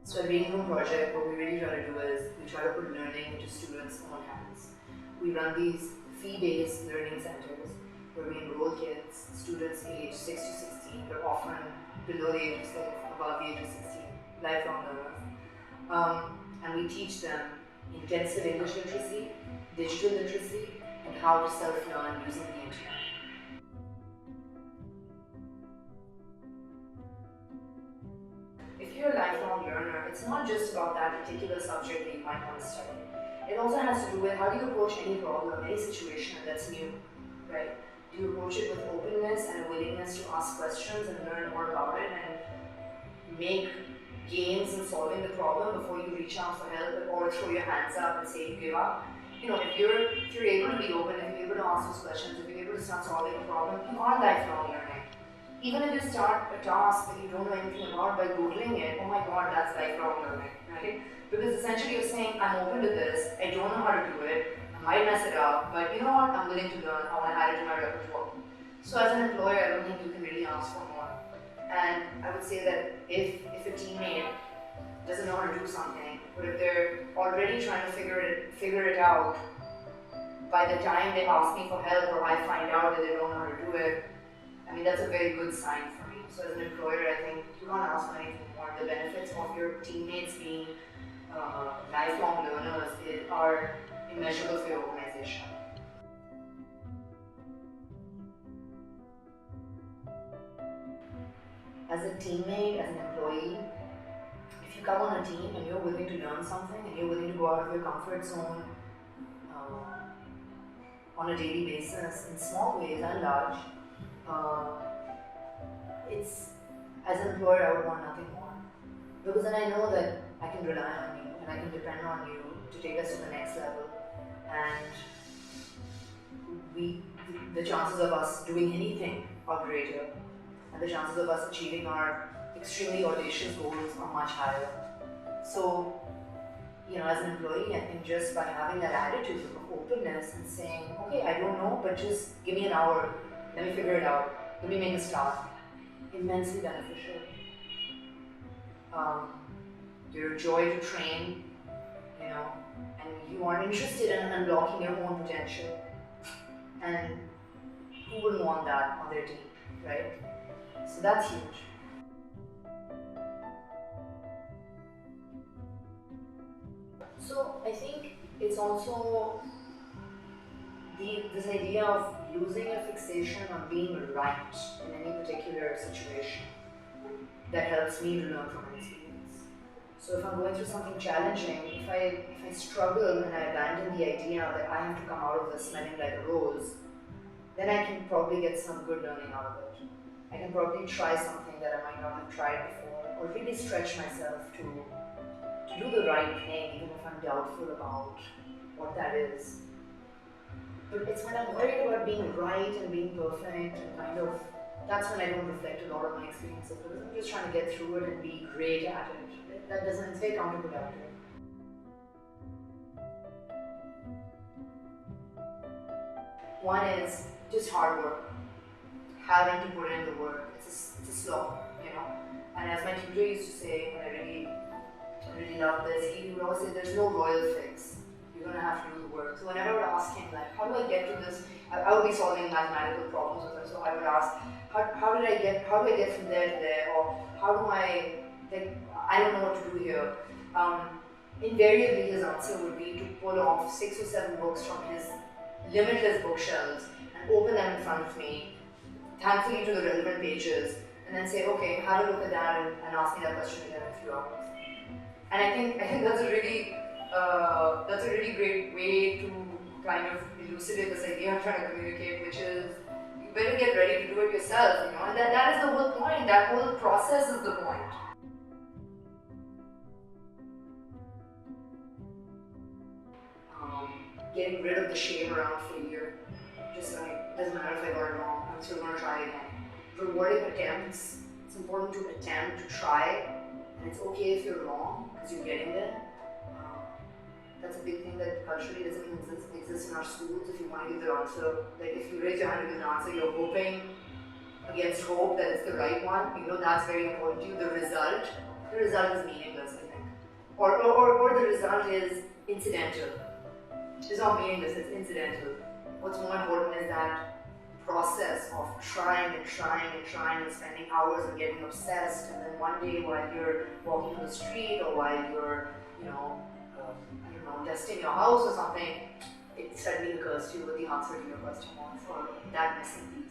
So at Reading Room Project, what we really try to do is we try to put learning into students' own hands. We run these fee-based learning centers where we enroll kids, students aged 6 to 16, but often below the age of 6, above the age of 16, lifelong learners. And we teach them intensive English literacy, digital literacy, and how to self-learn using the internet. If you're a lifelong learner, it's not just about that particular subject that you might want to study. It also has to do with how do you approach any problem, any situation that's new, right? Do you approach it with openness and a willingness to ask questions and learn more about it and make gains in solving the problem before you reach out for help or throw your hands up and say you give up? You know, if you're able to be open, if you're able to ask those questions, if you're able to start solving a problem, you are lifelong learning. Even if you start a task that you don't know anything about by Googling it, oh my god, that's lifelong learning, right? Because essentially you're saying, I'm open to this, I don't know how to do it, I might mess it up, but you know what, I'm willing to learn, I want to add it to my repertoire. So as an employer, I don't think you can really ask for more. And I would say that if a teammate doesn't know how to do something, but if they're already trying to figure it out, by the time they ask me for help or I find out that they don't know how to do it, I mean, that's a very good sign for me. So as an employer, I think you don't ask for anything more. The benefits of your teammates being lifelong learners are immeasurable for your organization. As a teammate, as an employee, if you come on a team and you're willing to learn something and you're willing to go out of your comfort zone on a daily basis, in small ways and large, it's, as an employer, I would want nothing more. Because then I know that I can rely on you and I can depend on you to take us to the next level. And the chances of us doing anything are greater. And the chances of us achieving our extremely audacious goals are much higher. So, you know, as an employee, I think just by having that attitude of openness and saying, okay, I don't know, but just give me an hour, let me figure it out, let me make a start, immensely beneficial. You're a joy to train, you know, and you are interested in unlocking your own potential. And who wouldn't want that on their team, right? So that's huge. So I think it's also this idea of losing a fixation on being right in any particular situation that helps me to learn from my experience. So if I'm going through something challenging, if I struggle and I abandon the idea that I have to come out of this smelling like a rose, then I can probably get some good learning out of it. I can probably try something that I might not have tried before, or really stretch myself to do the right thing, even if I'm doubtful about what that is. But it's when I'm worried about being right and being perfect and that's when I don't reflect a lot of my experiences, because I'm just trying to get through it and be great at it. That doesn't, it's very counterproductive. One is just hard work, having to put in the work. It's a slog, you know. And as my tutor used to say, and I really love this, he would always say, there's no royal fix. You're going to have to do the work. So whenever I would ask him, like, how do I get to this? I would be solving mathematical problems with him, so I would ask, how do I get from there to there? Or how do I, like, I don't know what to do here. Invariably his answer would be to pull off 6 or 7 books from his limitless bookshelves and open them in front of me, thankfully to the relevant pages, and then say, okay, have a look at that and ask me that question again in a few hours. And I think that's a really great way to kind of elucidate this idea I'm trying to communicate, which is you better get ready to do it yourself, you know, and that is the whole point. That whole process is the point. Getting rid of the shame around failure. Just like, it doesn't matter if I got it wrong, I'm still going to try again. Rewarding attempts. It's important to attempt, to try, and it's okay if you're wrong, because you're getting there. That's a big thing that culturally doesn't exist in our schools. If you want to give the answer, like if you raise your hand to give an answer, you're hoping against hope that it's the right one. You know, that's very important to you. The result is meaningless, I think. or the result is incidental. It's not meaningless, it's incidental. What's more important is that process of trying and trying and trying and spending hours and getting obsessed, and then one day while you're walking on the street or while you're, I don't know, dusting your house or something, it suddenly occurs to you what the answer to your question was, or that missing piece.